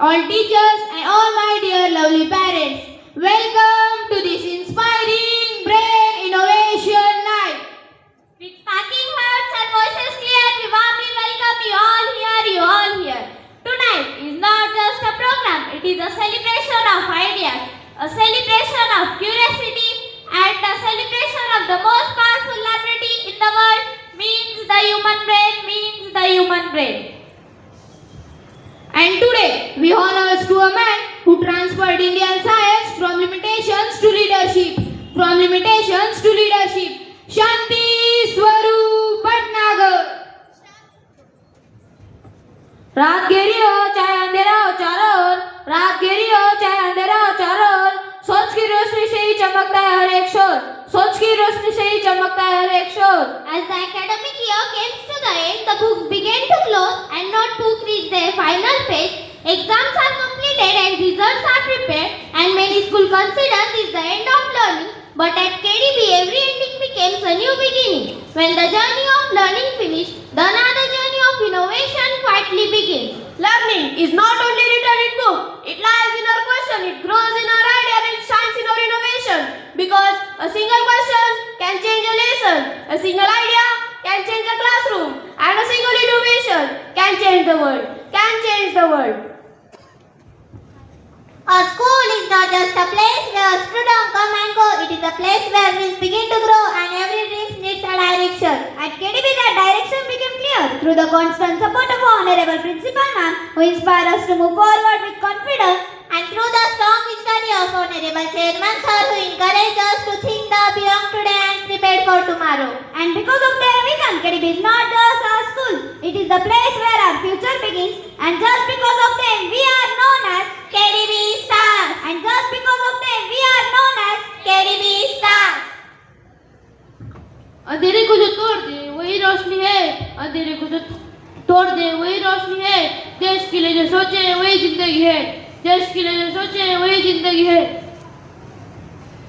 all teachers and all my dear lovely parents. Welcome to this inspiring Brain Innovation Night. With sparking hearts and voices clear, we warmly welcome you all here. Tonight is not just a program, it is a celebration of ideas, a celebration of curiosity, and a celebration of the most powerful laboratory in the world, means the human brain. And today we honor to a man who transferred Indian science from limitations to leadership. Shanti Swarup Bhatnagar. रात घेरी हो चाहे अंधेरा हो चारों ओर, रात घेरी हो चाहे अंधेरा हो चारों ओर, सोच की रोशनी से ही चमकता है हर एक शोर, सोच की रोशनी से ही चमकता है हर एक शोर. As the academic year came to the end, the books began to close and notebooks reached their final phase. Exams are completed and results are prepared, and many schools consider this the end of learning. But at KDB, every ending becomes a new beginning. When the journey of learning finished, the another journey of innovation quietly begins. Learning is not only written in book, it lies in our question, it grows in our idea, and it shines in our innovation. Because a single question can change a lesson, a single idea can change a classroom, and a single innovation can change the world. A school is not just a place where students come and go. It is a place where dreams begin to grow and every dream needs a direction. At KDB, that direction became clear through the constant support of our Honorable Principal Ma'am, who inspire us to move forward with confidence, and through the strong study of Honorable Chairman Sir, who encourage us to think the beyond today and prepare for tomorrow. And because of their vision, KDB is not just our school. It is the place where our future begins, and just because of them, we are known as KDB Stars. And just because of them, we are known as KDB Stars. अंधेरे को जो तोड़ दे वही रोशनी है, अंधेरे को जो तोड़ दे वही रोशनी है. देश के लिए जो सोचे वही जिंदगी है, देश के लिए जो सोचे वही जिंदगी है.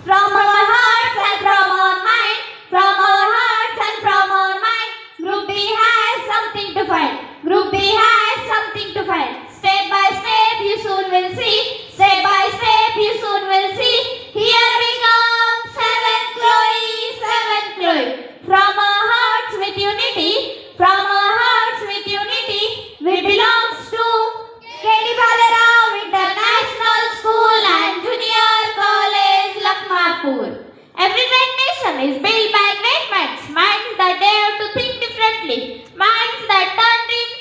From our hearts and from our mind, from our hearts and from our mind, Group B has something to find. Group B has something to find. Step by step, you soon will see. Step by step, you soon will see. Here we come, seventh Chloe. From our hearts with unity, we belongs to KD Balarao International School and Junior College, Lakmarpur. Every great nation is built by great minds that dare to think differently, minds that turn dreams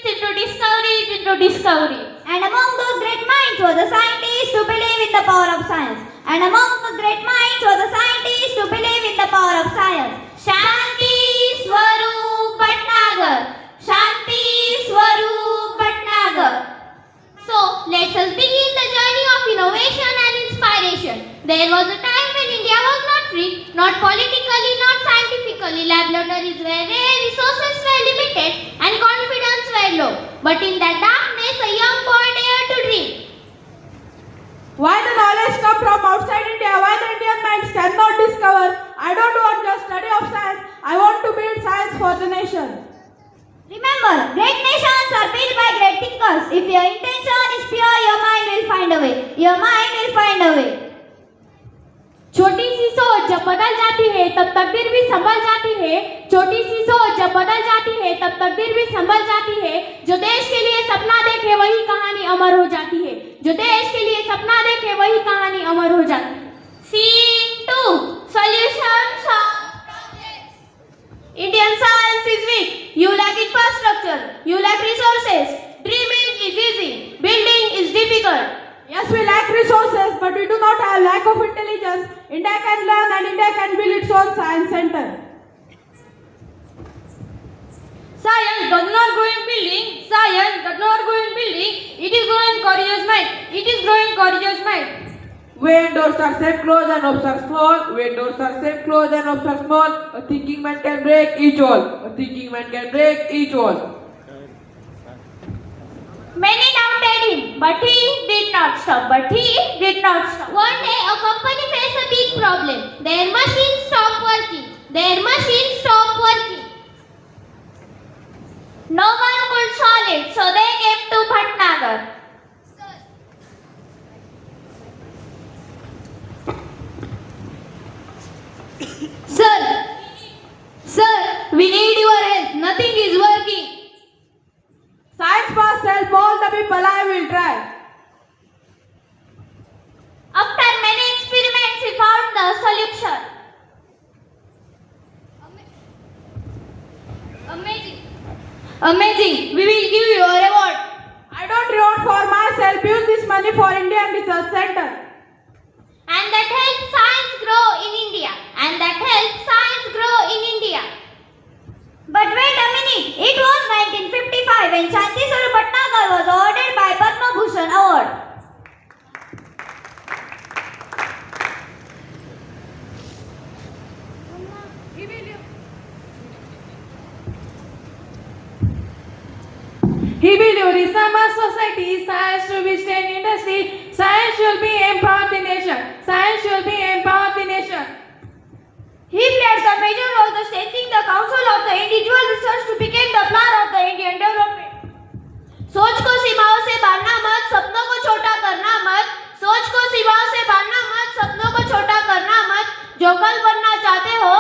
into discoveries. And among those great minds were the scientists who believe in the power of science. Shanti Swarup Bhatnagar. So, let us begin the journey of innovation and inspiration. There was a time when India was not free, not politically, not scientifically. Laboratories were rare, resources were limited, and confidence were low. But in that darkness, a young boy dared to dream. Why the knowledge come from outside India? Why the Indian minds cannot discover? I don't want just study of science. I want to build science for the nation. Remember, great nations are built by great thinkers. If your intention is pure, your mind will find a way. छोटी सी सोच जब बदल जाती है तब तकदीर भी संभल जाती है. छोटी सी सोच जब बदल जाती है तब तकदीर भी संभल जाती है. जो देश के लिए सपना देखे वही कहानी अमर हो जाती है. जो देश के लिए सपना देखे वही कहानी अमर हो जाती है. Scene 2. Solutions of problems. Indian science is weak. You lack infrastructure. You lack resources. Dreaming is easy. Building is difficult. Yes, we lack resources, but we do not have lack of intelligence. India can learn and India can build its own science center. Science does not grow in building. It is growing courageous mind. When doors are set close and hopes are small, a thinking man can break each wall. Many doubted him, but he did not stop. One day, a company faced a big problem. Their machine stopped working. No one could solve it, so they came to Bhatnagar. people I will try. After many experiments, he found the solution. Amazing. Amazing. We will give you a reward. I don't reward for myself. Use this money for Indian Research Center. And that helped science grow in India. And that helped science grow in India. But wait a minute. It was 1955 when Shanti Swarup Bhatnagar was awarded by Padma Bhushan Award. He believed in summer society, science should be state industry, science should be empower the nation, science should be empower the nation. He played the major role in strengthening the council of the individual research to become the pillar of the Indian development. सोच को सीमाओं से बांधना मत, सपनों को छोटा करना मत. सोच को सीमाओं से बांधना मत, सपनों को छोटा करना मत. जो कल बनना चाहते हो,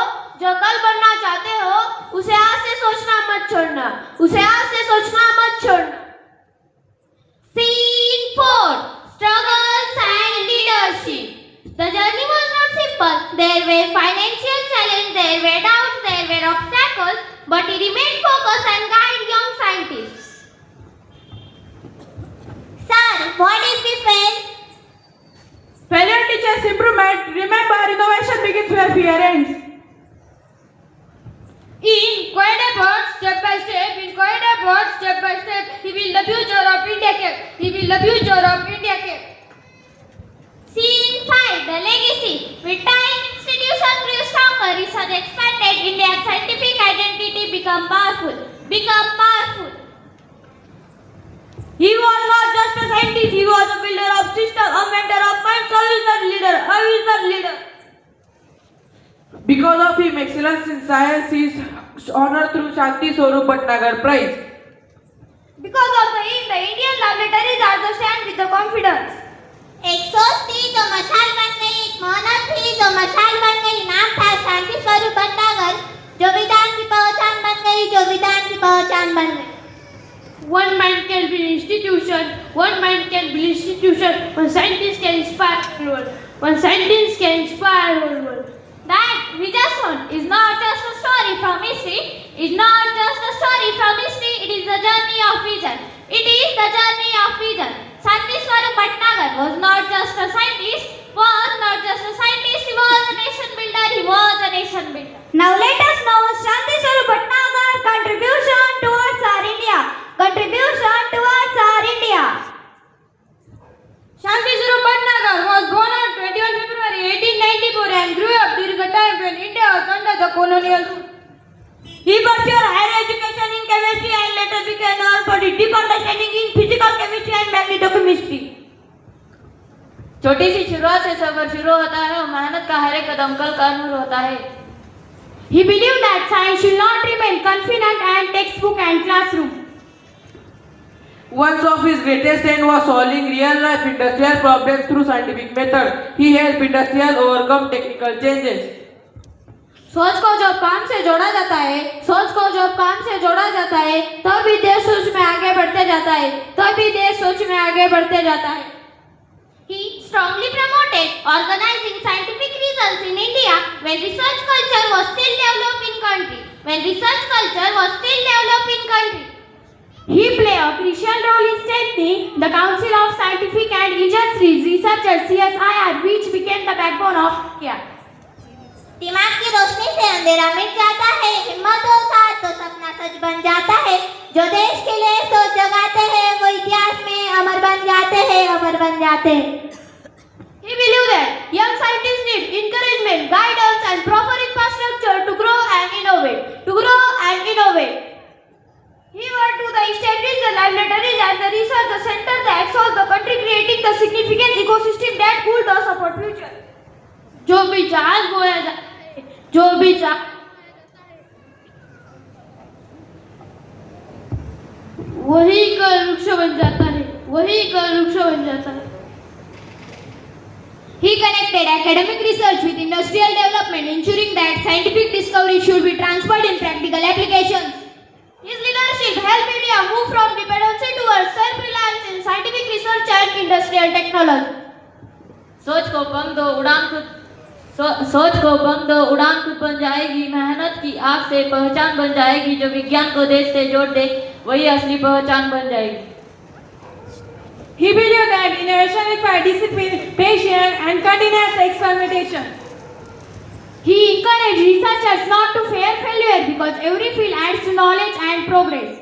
उसे आज से सोचना मत छोड़ना. उसे आज से सोचना मत छोड़ना. Scene 4. Struggles and leadership. The journey was not simple. There were financial challenges, there were doubts, there were obstacles, but he remained focused and guided young scientists. Sir, what is the fail? Failure teaches improvement. Remember, innovation begins where fear ends. In quiet efforts, step by step, he will the future of India kept. Scene 5. The legacy. With time, institutions grew stronger, research expanded, India's scientific identity became powerful. He was not just a scientist, he was a builder of systems, a mentor of minds, a visionary leader. Because of him, excellence in science is honored through Shanti Swarup Bhatnagar Prize. Because of him, the Indian laboratories are the stand with the confidence. एक सोच थी तो मशाल बन गई, एक मेहनत थी तो मशाल बन गई. नाम था शांति स्वरूप भटनागर, जो विधान की पहचान बन गई. One mind can be institution. One scientist can inspire the world. That we just heard is not just a story from history. It is the journey of vision. Shanti Swarup Bhatnagar was not just a scientist. He was a nation builder. Now let us know Shanti Swarup Bhatnagar contribution towards our India. Shanti Swarup Bhatnagar was born on 21 February 1894 and grew up during a time when India was under the colonial rule. He pursued higher education in chemistry and later became known for his deep understanding in physical chemistry and magnetochemistry. छोटी सी शुरुआत से सफर शुरू होता है और मेहनत का हर एक कदम कल का नूर होता है. He believed that science should not remain confined and textbook and classroom. One of his greatest aims was solving real-life industrial problems through scientific method. He helped industries overcome technical changes. सोच को जब काम से जोड़ा जाता है, तभी देश सोच में आगे बढ़ते जाता है. He strongly promoted organizing scientific results in India when research culture was still developing country. He played a crucial role in strengthening the Council of Scientific and Industries Researchers (CSIR), which became the backbone of India. दिमाग की रोशनी से अंधेरा मिट जाता है, हिम्मत हो साथ तो सपना सच बन जाता है. जो देश के लिए सोच जगाते हैं वो इतिहास में अमर बन जाते हैं. He believed that young scientists need encouragement, guidance, and proper infrastructure to grow and innovate. He worked to establish the laboratories and the research center that across the country, creating the significant ecosystem that could support future. जो भी चाह बोया जाता है, वही कल वृक्ष बन जाता है. He connected academic research with industrial development, ensuring that scientific discovery should be transferred in practical applications. His leadership helped India move from dependency towards self-reliance in दो उड़ान को सोच को बम दो, उड़ान तू बन जाएगी, मेहनत की आग से पहचान बन जाएगी, जो विज्ञान को देश से जोड़ दे वही असली पहचान बन जाएगी. He believed that innovation required discipline, patience, and continuous experimentation. He encouraged researchers not to fear failure because every field adds to knowledge and progress.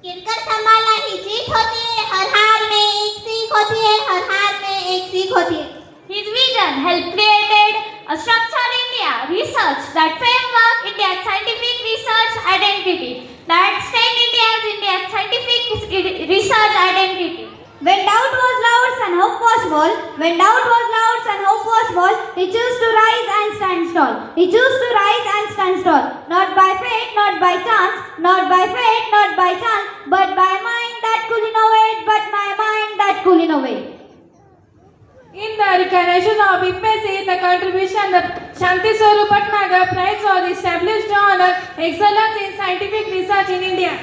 गिरकर संभालना ही जीत होती है, हर हार में एक सीख होती है, हर हार में एक सीख होती है. His vision helped created a structured India research that framework India's scientific research identity, that stained India's scientific research identity. When doubt was loud and hope was small, when doubt was loud and hope was small, he chose to rise and stand tall. He chose to rise and stand tall. Not by fate, not by chance, not by fate, not by chance, but by mind that could innovate, but my mind that could innovate. In the recognition of IPSC, the contribution of Shanti Swarup Bhatnagar Prize was established to honor excellence in scientific research in India.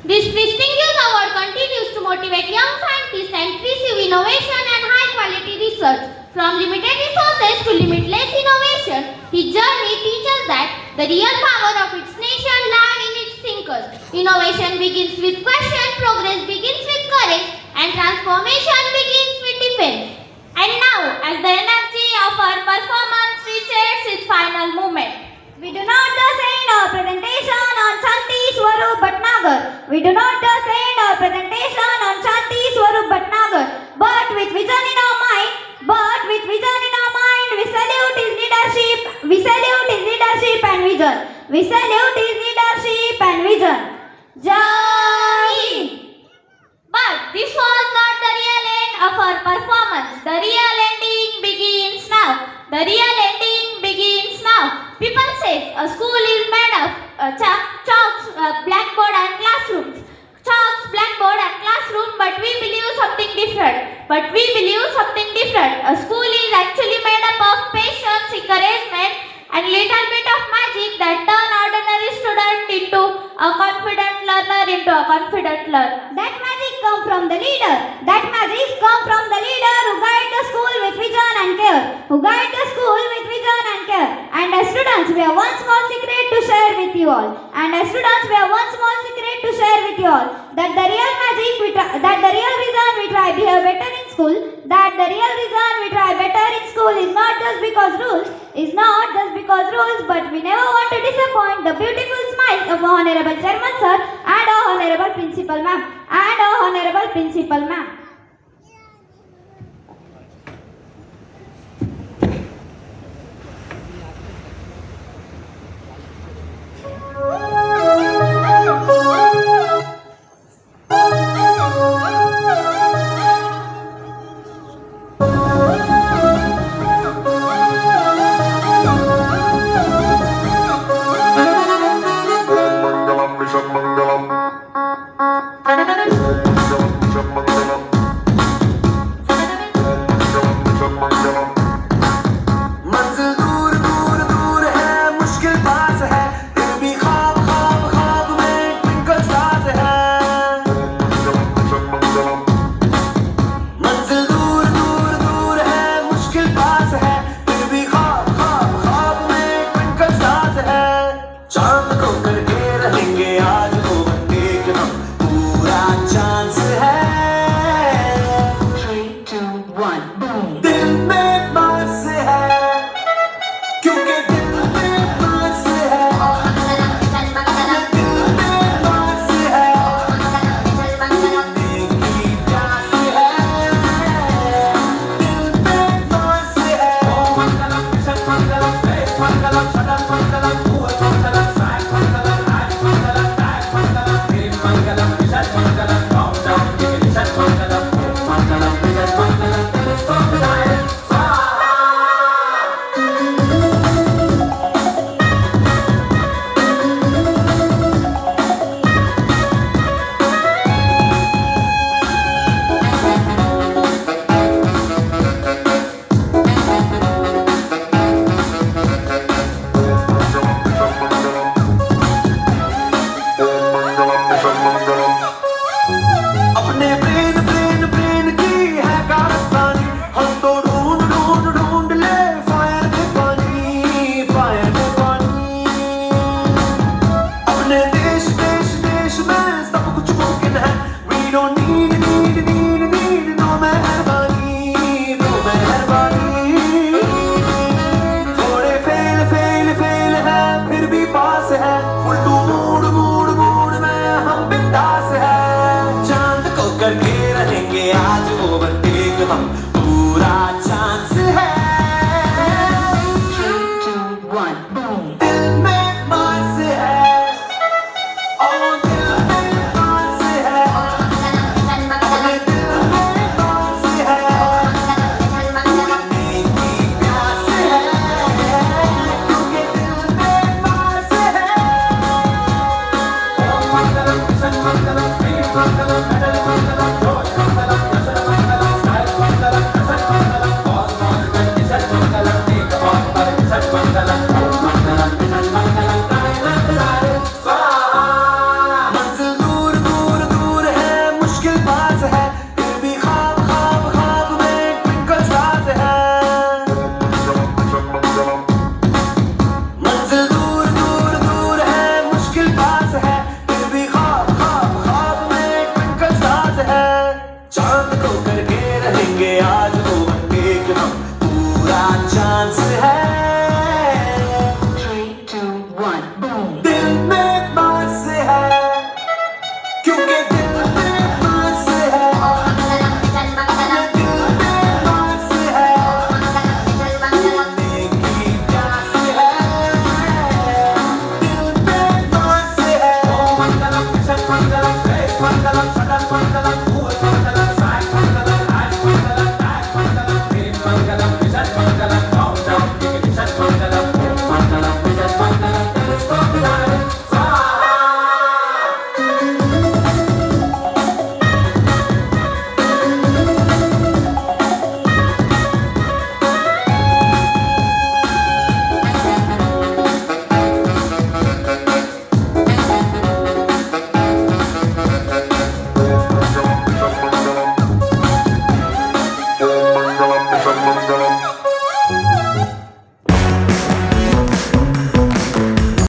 This prestigious award continues to motivate young scientists and pursue innovation and high quality research. From limited resources to limitless innovation, his journey teaches that the real power of its nation lies in its thinkers. Innovation begins with question, progress begins with courage, and transformation begins with defense. And now, as the energy of our performance reaches its final moment, We do not just end our presentation on Shanti Swarup Bhatnagar. We do not just end our presentation on Shanti Swarup Bhatnagar. But with vision in our mind, we salute his leadership. We salute his leadership and vision. We salute his leadership and vision. Jai Hind. but this was not the real end of our performance. The real ending begins now. The real ending begins now. People say a school is made of chalks, blackboard and classrooms. Chalks, blackboard and classroom, but we believe something different. A school is actually made up of patience, encouragement and little bit of magic that turn ordinary student into a confident learner That magic come from the leader. That magic come from the leader who guide the school with vision and care. And as students, we have one small secret to share with you all. That the real reason we try behave better in school. Is not just because rules, but we never want to disappoint the beautiful smiles of our Honorable Chairman Sir and our Honorable Principal Ma'am.